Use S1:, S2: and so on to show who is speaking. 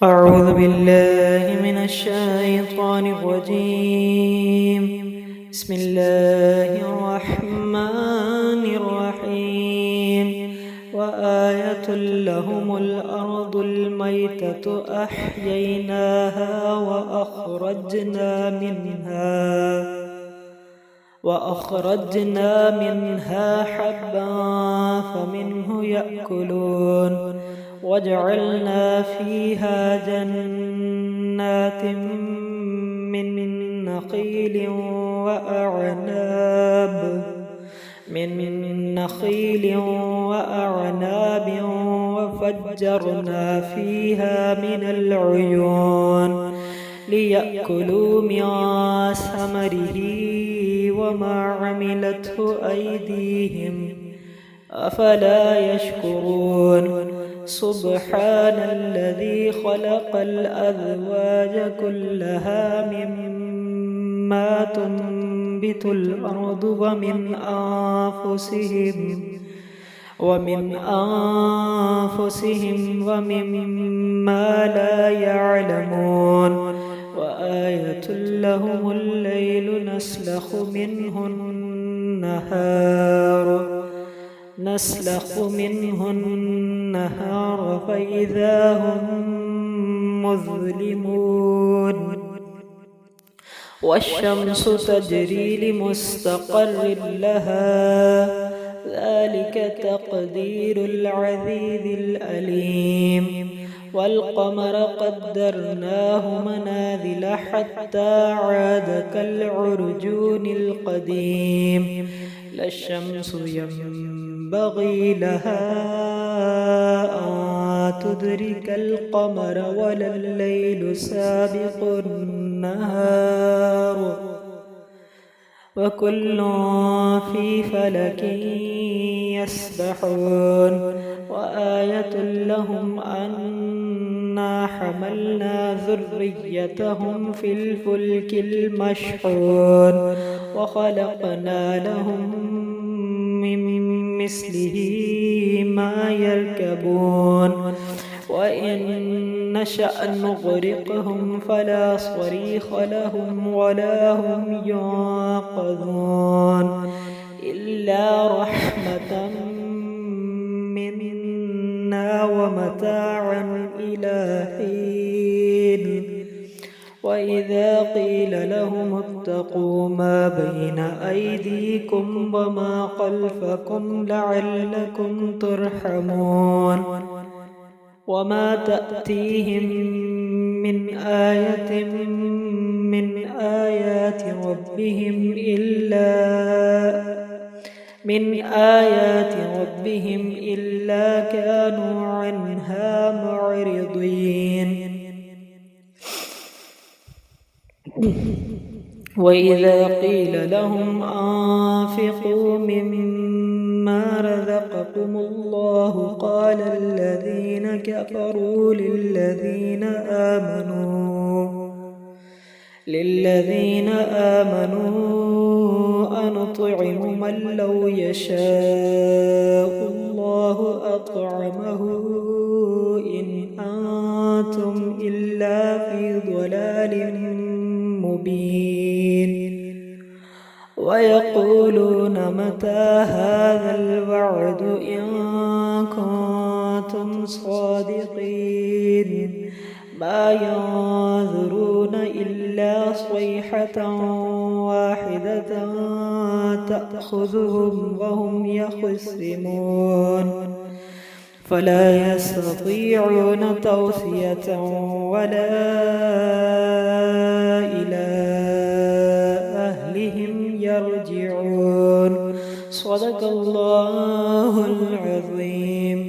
S1: أعوذ بالله من الشيطان الرجيم. بسم الله الرحمن الرحيم. وآية لهم الأرض الميتة أحييناها وأخرجنا منها حبا فمنه يأكلون وجعلنا فيها جنات من نخيل وأعناب وفجرنا فيها من العيون ليأكلوا من ثمره وما عملته أيديهم أفلا يشكرون. سبحان الذي خلق الأزواج كلها مما تنبت الأرض ومن أنفسهم ومما لا يعلمون. وآية لهم الليل نسلخ منه النهار فإذا هم مظلمون. والشمس تجري لمستقر لها ذلك تقدير العزيز الأليم. والقمر قدرناه منازل حتى عاد كالعرجون القديم. لا الشمس ينبغي لها أن تدرك القمر ولا الليل سابق النهار وكل في فلك يسبحون. وآية لهم أنا حملنا ذريتهم في الفلك المشحون وخلقنا لهم من مثله ما يركبون. وإن نشأ نغرقهم فلا صريخ لهم ولا هم ينقذون إلا رحمة منا ومتاعا إلى حين. وإذا قيل لهم اتقوا ما بين أيديكم وما خلفكم لعلكم ترحمون. وما تأتيهم من آية من آيات ربهم إلا كانوا عنها معرضين. وإذا قيل لهم أنفقوا مما رزقكم الله قال الذين كفروا للذين آمنوا أنطعم من لو يشاء الله أطعمه إن أنتم إلا في ضلال مبين. ويقولون متى هذا الوعد إن كنتم صادقين. ما ينظرون إلا صيحة واحدة تأخذهم وهم يخصمون فلا يستطيعون توصية ولا إلى أهلهم يرجعون. صدق الله العظيم.